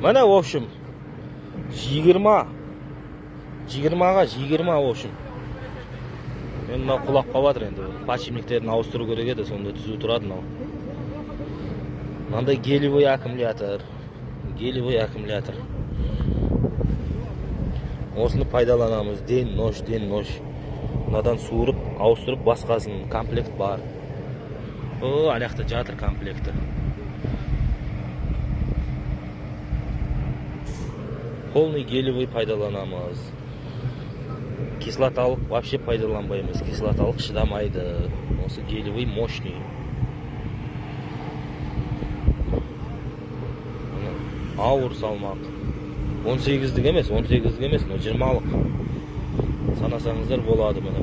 Mana в общем 20 20 ga 20 в общем. Men buna quloq qoladi endi. Подшипниктерni ауыстыру kerak edi, sonda tuzib turadi mana. Manda гелевый аккумулятор. Гелевый аккумулятор. Osini foydalanamiz. Den nosh. Bundan suvirib, ауыстырib басқасын komplekt bor. O, anayoqda жатыр komplekti. Полный гелевый foydalanamiz. Кислоталық вообще пайдаланбаймыз. Кислоталық шыдамайды. Осы гелевый мощный. Ауыр салмақ. 18-lik емес, 18-lik емес, 20-lik. Санасаңыздар болады мына.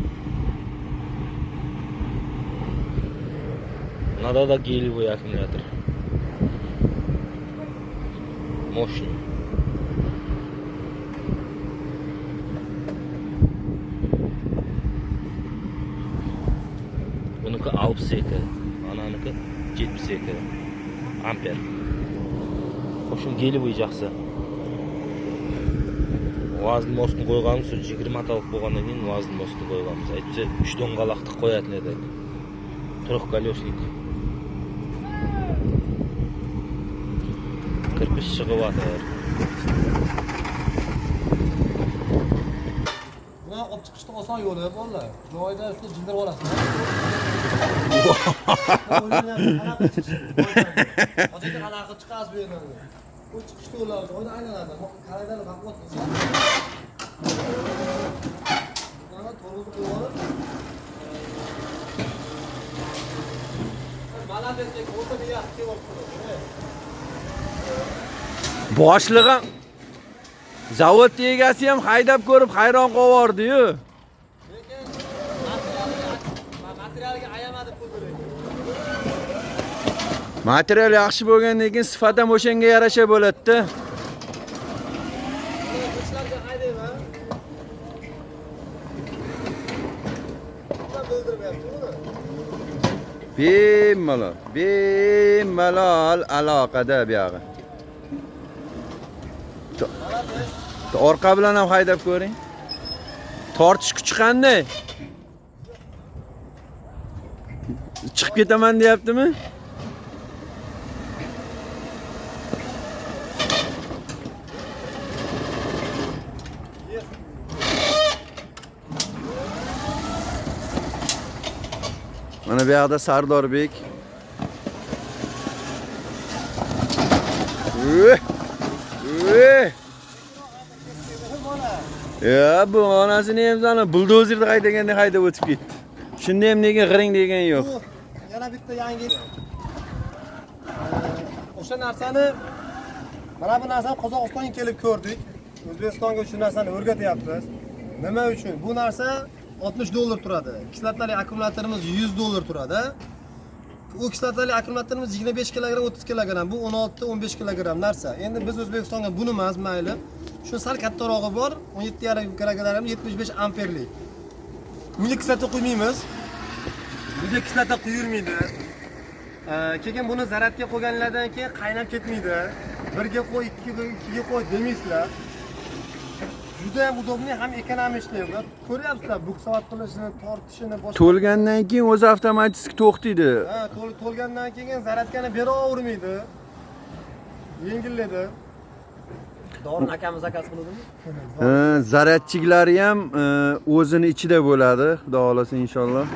Мынада да гелевый аккумулятор. Мощный. Buniki 62, ananiki 72 amper. Qo'shim gelivoy yaxshi. Vazn mostni qo'yganmiz, 20 talik bo'lgandan keyin vazn mostni qo'yganmiz. Aytsa 3 do'ngaloqni qo'yатын edik. Трехколесник. Kirpish chiqyapti. Buna olib chiqishda oson yo'li bolalar. Joyida shu jindirib olasiz. Hozirda qanaqa chiqasiz bu yerdan? Bu chiqishda ular joyida aylanadi. Qaraydan baquvvat qilsa. Buni to'g'ri qo'yib olib. Mana desek, o'rtada yaxshi bo'lib. Boshlig'im zavod egasi ham haydab ko'rib hayron qolvordi-yu. Lekin materialga ayamadi pul kerak. Material yaxshi bo'lgandan keyin sifat ham o'shanga yarasha bo'ladi-da. Ishlarga haydayman. Nima bildirmayapti buni? Bemalol aloqada bu yog'i. Orqa bilan ham haydab ko'ring. Tortish kuchi qanday? Chiqib ketaman deyaptimi? Mana bu yoqda Sardorbek. Ya bu onasini ham sana buldozerda haydaganda haydab o'tib ketdi. Shunda ham nega g'iring degan yo'q. Yana bitta yangi. O'sha narsani mana bu narsani Qozog'istonga kelib ko'rdik. O'zbekistonga shu narsani o'rgatyapmiz. Nima uchun? Bu narsa $60 turadi. Kislotali akkumulyatorimiz $100 turadi. U kislotali akkumulyatorimiz 25 kg, 30 kg. Bu 16-15 kg narsa. Endi biz O'zbekistonga buni emas, mayli. Shu sal kattarog'i bor, 17,5 kg, 75 amperlik. Bunga kislota qo'ymaymiz. Bunga kislota quyilmaydi. Keyin buni zaratga qo'yganlardan keyin qaynab ketmaydi. Birga qo'y, ikkiga qo'y demaysizlar. Juda ham udobli ham ekonomishli. Ko'ryapsizlar, buksavat qilishini, tortishini boshqa. To'lgandan keyin o'zi avtomatik to'xtaydi. Ha, to'lgandan keyin zaratkani beravermaydi. Yengillaydi. Dorin akamiz zakaz qildimi? Zaratchiklari ham o'zini ichida bo'ladi, xudo xolasa inshaalloh.